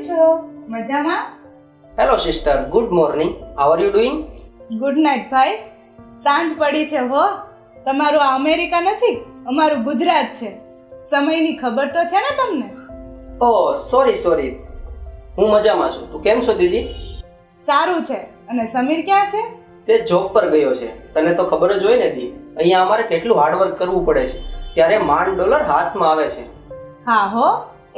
છો? મજામાં? Hello sister, good morning. How are you doing? Good night ભાઈ. સાંજ પડી છે હો. તમારું આ અમેરિકા નથી, અમારું ગુજરાત છે. સમયની ખબર તો છે ને તમને? ઓહ સોરી. હું મજામાં છું. તું કેમ છો દીદી? સારું છે. અને સમીર ક્યાં છે? તે જોબ પર ગયો છે. તને તો ખબર જ હોય ને દી, અહીંયા અમારે કેટલું હાર્ડવર્ક કરવું પડે છે, ત્યારે $1 હાથમાં આવે છે. હા હો,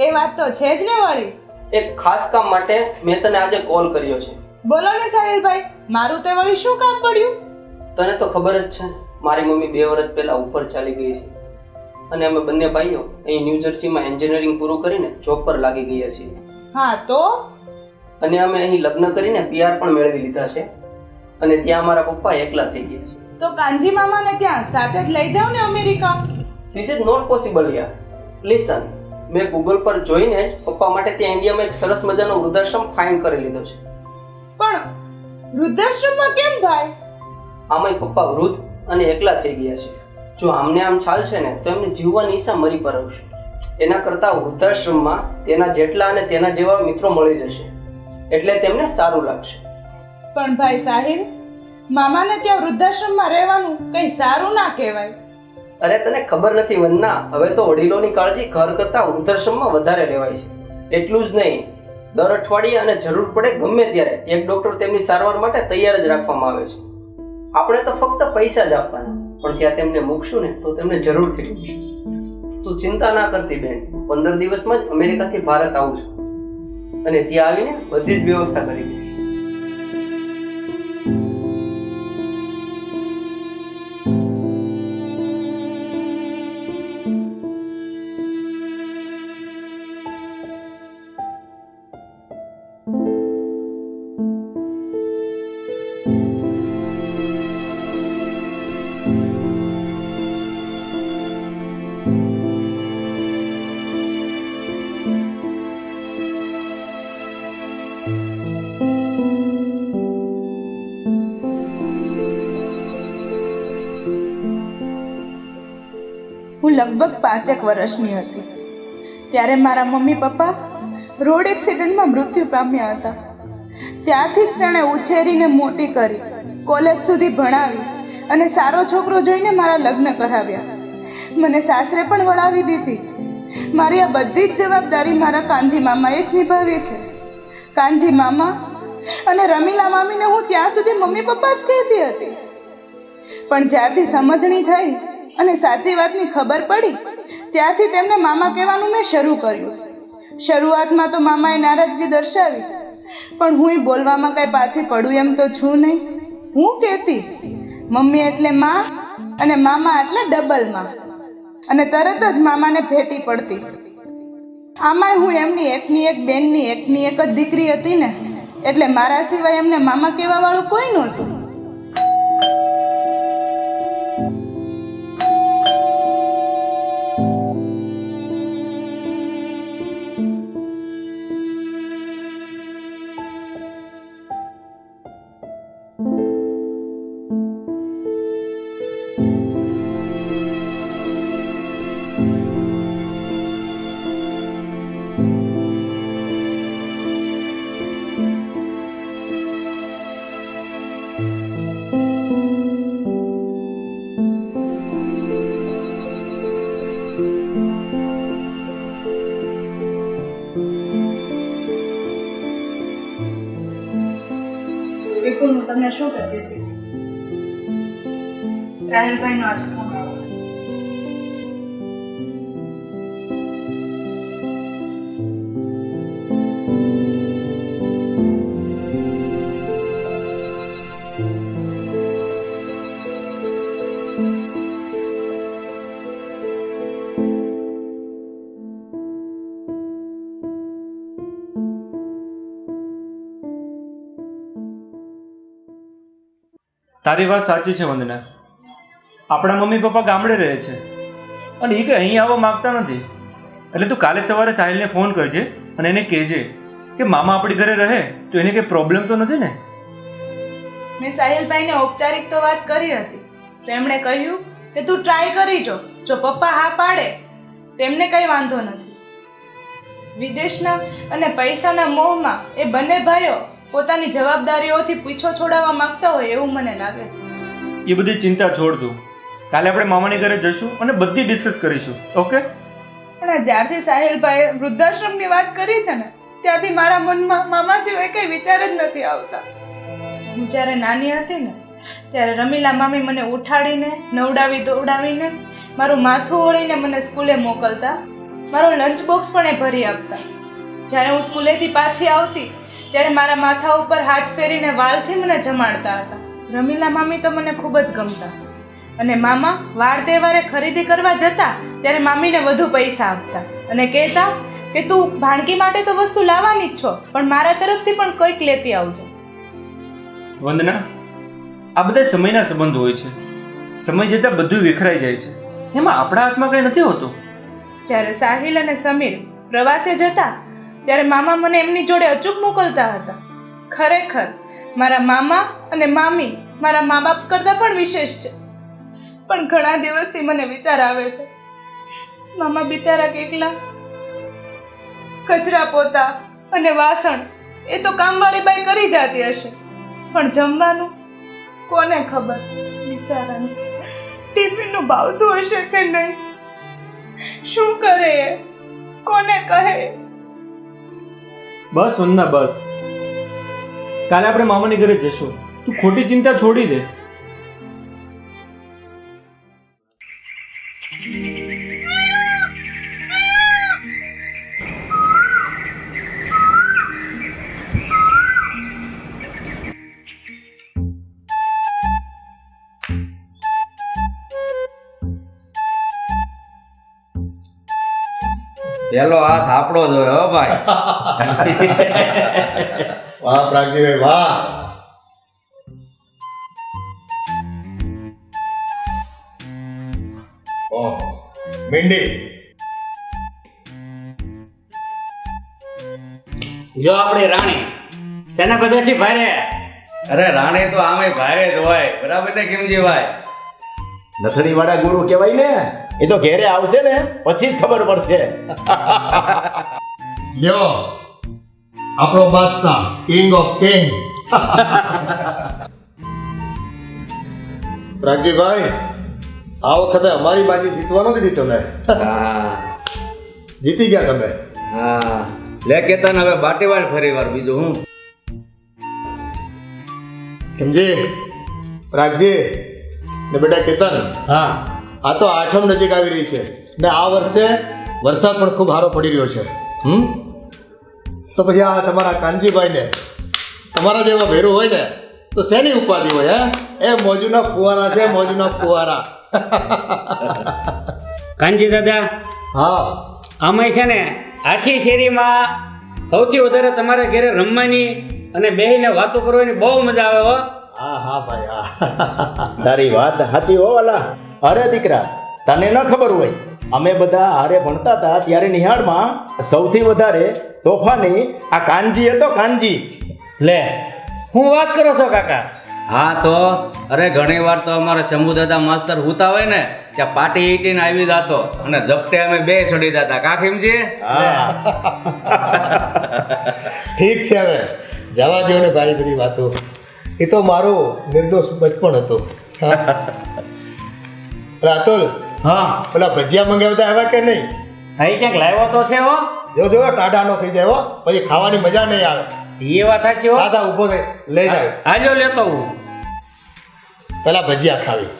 એ વાત તો છે જ ને વળી. એક ખાસ કામ માટે મેં તને આજે કોલ કર્યો છે. બોલો ને સાહિલભાઈ, મારું તે વળી શું કામ પડ્યું? તને તો ખબર જ છે, મારી મમ્મી 2 વર્ષ પહેલા ઉપર ચાલી ગઈ છે, અને અમે બંને ભાઈઓ અહીં ન્યૂ જર્સીમાં એન્જિનિયરિંગ પૂરું કરીને જોબ પર લાગી ગયા છીએ. હા તો? અને અમે અહીં લગ્ન કરીને PR પણ મેળવી લીધા છે, અને ત્યાં મારા પપ્પા એકલા થઈ ગયા છે. તો કાનજી મામાને ત્યાં સાથે જ લઈ જાઓ ને America. This is not possible યાર. લિસન, મેં ગૂગલ પર જોઈને જ પપ્પા માટે ત્યાં ઇન્ડિયામાં એક સરસ મજાનો વૃદ્ધાશ્રમ ફાઇન્ડ કરી લીધો છે. પણ વૃદ્ધાશ્રમમાં કેમ ભાઈ? આમાંય પપ્પા વૃદ્ધ અને એકલા થઈ ગયા છે. જો આમને આમ ચાલશે ને તો એમને જીવવાની ઈચ્છા મરી પરવશે. એના કરતાં વૃદ્ધાશ્રમમાં તેના જેટલા અને તેના જેવા મિત્રો મળી જશે, એટલે તેમને સારું લાગશે. પણ ભાઈ સાહિલ, મામાને ત્યાં વૃદ્ધાશ્રમમાં રહેવાનું કંઈ સારું ના કહેવાય. અરે તને ખબર નથી વંદના, હવે તો વડીલોની કાળજી ઘર કરતાં વૃદ્ધાશ્રમમાં વધારે લેવાય છે. એટલું જ નહીં, દર અઠવાડિયે અને જરૂર પડે ગમે ત્યારે એક ડોક્ટર તેમની સારવાર માટે તૈયાર જ રાખવામાં આવે છે. આપણે તો ફક્ત પૈસા જ આપવાના, પણ ત્યાં તેમને મૂકશું ને તો તેમને જરૂરથી ગમશે. તું ચિંતા ના કરતી બેન, 15 દિવસમાં જ અમેરિકાથી ભારત આવું છું, અને ત્યાં આવીને બધી જ વ્યવસ્થા કરી દઈશ. હું લગભગ 5 વર્ષની હતી ત્યારે મારા મમ્મી પપ્પા રોડ એક્સિડન્ટમાં મૃત્યુ પામ્યા હતા. ત્યારથી જ તેણે ઉછેરીને મોટી કરી, કોલેજ સુધી ભણાવી અને સારો છોકરો જોઈને મારા લગ્ન કરાવ્યા. મને સાસરે પણ વળાવી દીધી. મારી આ બધી જ જવાબદારી મારા કાનજી મામાએ જ નિભાવી છે. કાનજી મામા અને રમીલા મામીને હું ત્યાં સુધી મમ્મી પપ્પા જ કહેતી હતી, પણ જ્યારથી સમજણી થઈ અને સાચી વાતની ખબર પડી ત્યારથી તેમને મામા કહેવાનું મેં શરૂ કર્યું. શરૂઆતમાં તો મામાએ નારાજગી દર્શાવી, પણ હું બોલવામાં કાંઈ પાછી પડું એમ તો છું નહીં. હું કહેતી મમ્મી એટલે માં અને મામા એટલે ડબલ માં, અને તરત જ મામાને ભેટી પડતી. આમાંય હું એમની એકની એક બેનની એકની એક જ દીકરી હતી ને, એટલે મારા સિવાય એમને મામા કહેવા વાળું કોઈ નહોતું. વિપુલ, હું તમને શું કહેતી હતી? સાહિલભાઈનો આજે ફોન આવ્યો. તારી વાત સાચી છે વંદના. આપણા મમ્મી પપ્પા ગામડે રહે છે અને એ કંઈ અહીં આવવા માગતા નથી. એટલે તું કાલે સવારે સાહિલને ફોન કરજે અને એને કહેજે કે મામા આપણી ઘરે રહે તો એને કંઈ પ્રોબ્લેમ તો નથી ને. મેં સાહિલભાઈને ઔપચારિક તો વાત કરી હતી, તો એમણે કહ્યું કે તું ટ્રાય કરી જો પપ્પા હા પાડે તો એમને કંઈ વાંધો નથી. વિદેશના અને પૈસાના મોહમાં એ બંને ભાઈઓ પોતાની જવાબદારીઓથી પીછો છોડાવવા માંગતા હોય એવું મને લાગે છે. એ બધી ચિંતા છોડ દઉં. કાલે આપણે મામાની ઘરે જઈશું અને બધી ડિસ્કસ કરીશું. ઓકે? પણ આ જ્યારથી સાહિલભાઈએ વૃદ્ધાશ્રમની વાત કરી છે ને ત્યારથી મારા મનમાં મામા સિવાય કંઈ વિચાર જ નથી આવતા. હું જ્યારે નાની હતી ને ત્યારે રમીલા મામી મને ઉઠાડીને નવડાવી દોડાવીને મારું માથું ઓળીને મને સ્કૂલે મોકલતા. મારો લંચ બોક્સ પણ એ ભરી આપતા. જ્યારે હું સ્કૂલેથી પાછી આવતી ત્યારે મારા માથા ઉપર હાથ ફેરીને વાલથી મને જમાડતા હતા. રમીલા મામી તો મને ખૂબ જ ગમતા અને મામા વાર તહેવારે ખરીદી કરવા જતા ત્યારે મામીને વધુ પૈસા આપતા અને કહેતા કે તું ભાણકી માટે તો વસ્તુ લાવવાની જ છો પણ મારા તરફથી પણ કંઈક લેતી આવજો. વંદના, આ બધા સમયના સંબંધ હોય છે. સમય જતાં બધું વિખરાઈ જાય છે. એમાં આપણા હાથમાં કંઈ નથી હોતું. જ્યારે સાહિલ અને સમીર પ્રવાસે જતા ત્યારે મામા મને એમની જોડે અચૂક મોકલતા હતા. ખરેખર મારા મામા અને મામી મારા મા બાપ કરતાં પણ વિશેષ છે. પણ ઘણા દિવસથી મને વિચાર આવે છે મામા બિચારા એકલા કચરા પોતા અને વાસણ એ તો કામવાળી બાઈ કરી જતી હશે પણ જમવાનું કોને ખબર. બિચારાને ટિફિનનું ભાવતું હશે કે નહીં, શું કરે એ કોને કહે. બસ વંદના, બસ. કાલે આપણે મામાની ઘરે જઈશું. તું ખોટી ચિંતા છોડી દે. પેલો હાથ આપણો જ હોય હો ભાઈ. વાહ પ્રાગજીભાઈ વાહ. ઓહો મીંડી જો આપણી રાણી શેના બધાથી ભારે. અરે રાણી તો આમે ભારે જ હોય, બરાબર ને કેમજી ભાઈ? નથણી વાળા ગુરુ કહેવાય ને, એ તો ઘેરે આવશે ને પછી જ ખબર પડશે. લ્યો આપણો બાદશાહ કિંગ ઓફ કિંગ. પ્રાગજીભાઈ આ વખતે અમારી બાજી જીતવાનો દીધી તમે. હા જીતી ગયા તમે. હા લે કેતન, હવે બાટીવાર ફરી વાર બીજું હું. સમજી પ્રાગજી ને બેટા કેતન, હા આ તો આઠમ નજીક આવી રહી છે ને આ વર્ષે વરસાદ પણ ખૂબ સારો પડી રહ્યો છે. તો પછી આ તમારા કાનજીભાઈને તમારા જેવા ભેરું હોય ને તો શેની ઉપાધિ હોય? હે એ મોજુના ફુવારા છે, મોજુના ફુવારા. કાનજી દાદા, હા આમાં છે ને આખી શેરીમાં સૌથી વધારે તમારે ઘરે રમવાની અને બેહીને વાતો કરવાની બહુ મજા આવે હો. હા હા ભાઈ હા. તારી વાત સાચી હો વાલા. અરે દીકરા, તને ન ખબર હોય, અમે બધા હારે ભણતા હતા ત્યારે નિહાળમાં સૌથી વધારે તોફાની આ કાનજી હતો. કાનજી લે, હું વાત કરો છો કાકા? હા તો અરે ઘણી વાર તો અમારા શંભુ દાદા માસ્તર હુતા હોય ને ત્યાં પાટી ઈટીને આવી જાતો અને ઝપટે અમે બે ચડી જતા. કા ખીમજી? હા. ઠીક છે, હવે જવા દો ને ભાઈ બધી વાતો. એ તો મારું નિર્દોષ બચપણ હતું. અતુલ, હા, પેલા ભજીયા મંગાવતા આવ્યા કે નહીં? અહીં ક્યાંક લાવ્યો તો છે હો. જો જો ટાઢાનો થઈ જાય હો, પછી ખાવાની મજા નહીં આવે. એ વાત સાચી હો. દાદા ઊભો થઈ લઈ જાય. હાલો લેતો હું. પેલા ભજીયા ખાવી.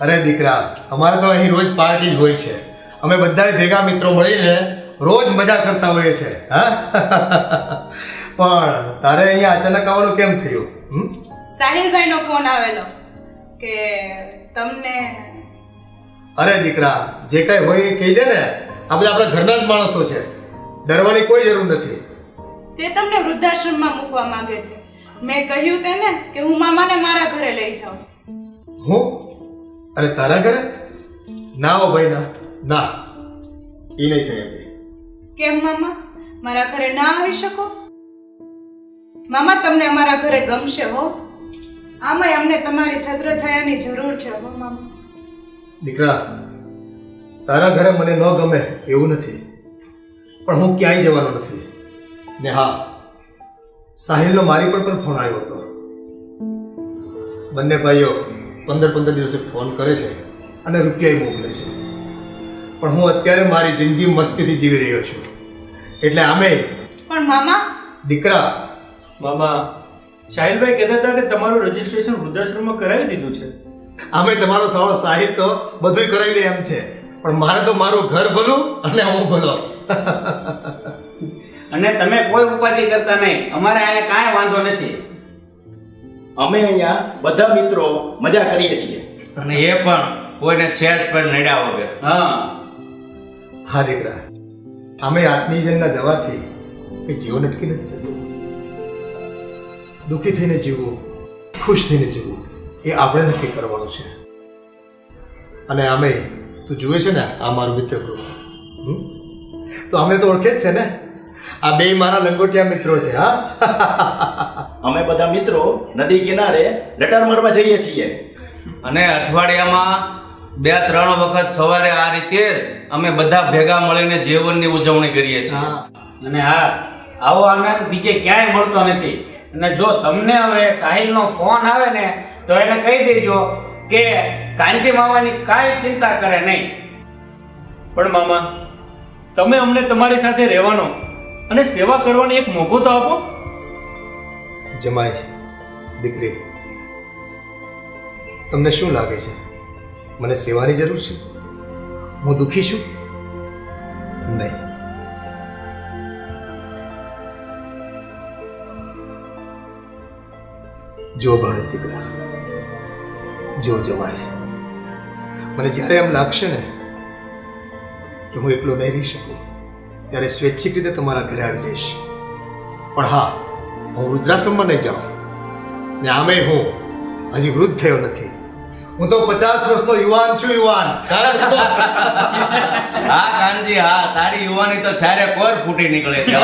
અરે દીકરા, અમારે તો અહીં રોજ પાર્ટી જ હોય છે. અમે બધા ભેગા મિત્રો મળીને રોજ મજા કરતા હોઈએ છે. હા પણ તારે અહીંયા અચાનક આવવાનું કેમ થયું? સાહિલભાઈનો ફોન આવેલો કે તમને અરે દીકરા, જે કાંઈ હોય એ કહી દે ને. આ બધા આપણા ઘરના જ માણસો છે, ડરવાની કોઈ જરૂર નથી. તે તમને વૃદ્ધાશ્રમમાં મૂકવા માંગે છે. મેં કહ્યું તેને કે હું મામાને મારા ઘરે લઈ જાઉં. હું? અરે તારા ઘરે? ના હો ભાઈ, ના ના, એ નહીં થઈ શકે. કેમ મામા, મારા ઘરે ના આવી શકો? મામા, તમને અમારા ઘરે ગમશે હો. આમાંય અમને તમારી છત્રછાયાની જરૂર છે હો મામા. દીકરા, તારા ઘરે મને ન ગમે એવું નથી, પણ હું ક્યાંય જવાનો નથી. ને હા, સાહિલનો મારી પર પણ ફોન આવ્યો હતો. બંને ભાઈઓ 15 દિવસે ફોન કરે છે અને રૂપિયા મોકલે છે. પણ હું અત્યારે મારી જિંદગી મસ્તીથી જીવી રહ્યો છું. એટલે આમે પણ મામા, દીકરા, મામા, સાહિલભાઈ કહેતા હતા કે તમારું રજીસ્ટ્રેશન વૃદ્ધાશ્રમમાં કરાવી દીધું છે. આમે તમારો સાળો સાહિલ તો બધુંય કરાવી દે એમ છે, પણ મારે તો મારું ઘર ભલું અને હું ભલો. અને તમે કોઈ ઉપાધિ કરતા નહીં, અમારે અહીંયા કાંઈ વાંધો નથી. અમે અહીંયા બધા મિત્રો મજા કરીએ છીએ. અને એ પણ કોઈને છેજ પણ નડ્યા વગર. હા, હા દીકરા, આમે આત્મીયજનના જવાથી એ જીવન અટકી નથી જતું. દુઃખી થઈને જીવવું, ખુશ થઈને જીવવું એ આપણે નક્કી કરવાનું છે. અને આમે તું જુએ છે ને આ મારું મિત્ર ગ્રુપ, તો અમે તો ઓળખે જ છે ને. આ બે મારા લંગોટિયા મિત્રો છે. હા અમે બધા મિત્રો નદી કિનારે લટાર મારવા જઈએ છીએ. અને અઠવાડિયામાં 2-3 વખત સવારે આ રીતે જ અમે બધા ભેગા મળીને જીવનની ઉજવણી કરીએ છીએ. હા અને હા, આવો આનંદ બીજે ક્યાંય મળતો નથી. અને જો તમને હવે સાહિલનો ફોન આવે ને તો એને કહી દેજો કે કાંચી મામાની કાંઈ ચિંતા કરે નહીં. પણ મામા, તમે અમને તમારી સાથે રહેવાનો અને સેવા કરવાની એક મોકો તો આપો. જમાઈ, દીકરી, તમને શું લાગે છે મને સેવાની જરૂર છે? હું દુઃખી છું? નહીં. જો ભાઈ દીકરા, જો જમાઈ, મને જ્યારે એમ લાગશે ને કે હું એકલો નહીં રહી શકું ત્યારે સ્વૈચ્છિક રીતે તમારા ઘરે આવી જઈશ. પણ હા, હું વૃદ્ધાશ્રમમાં નહીં જાઉં. ને આમે હું હજી વૃદ્ધ થયો નથી. હું તો 50 વર્ષનો યુવાન છું. યુવાન હા કાનજી, હા, તારી યુવાની તો છારે કોર ફૂટી નીકળે છે.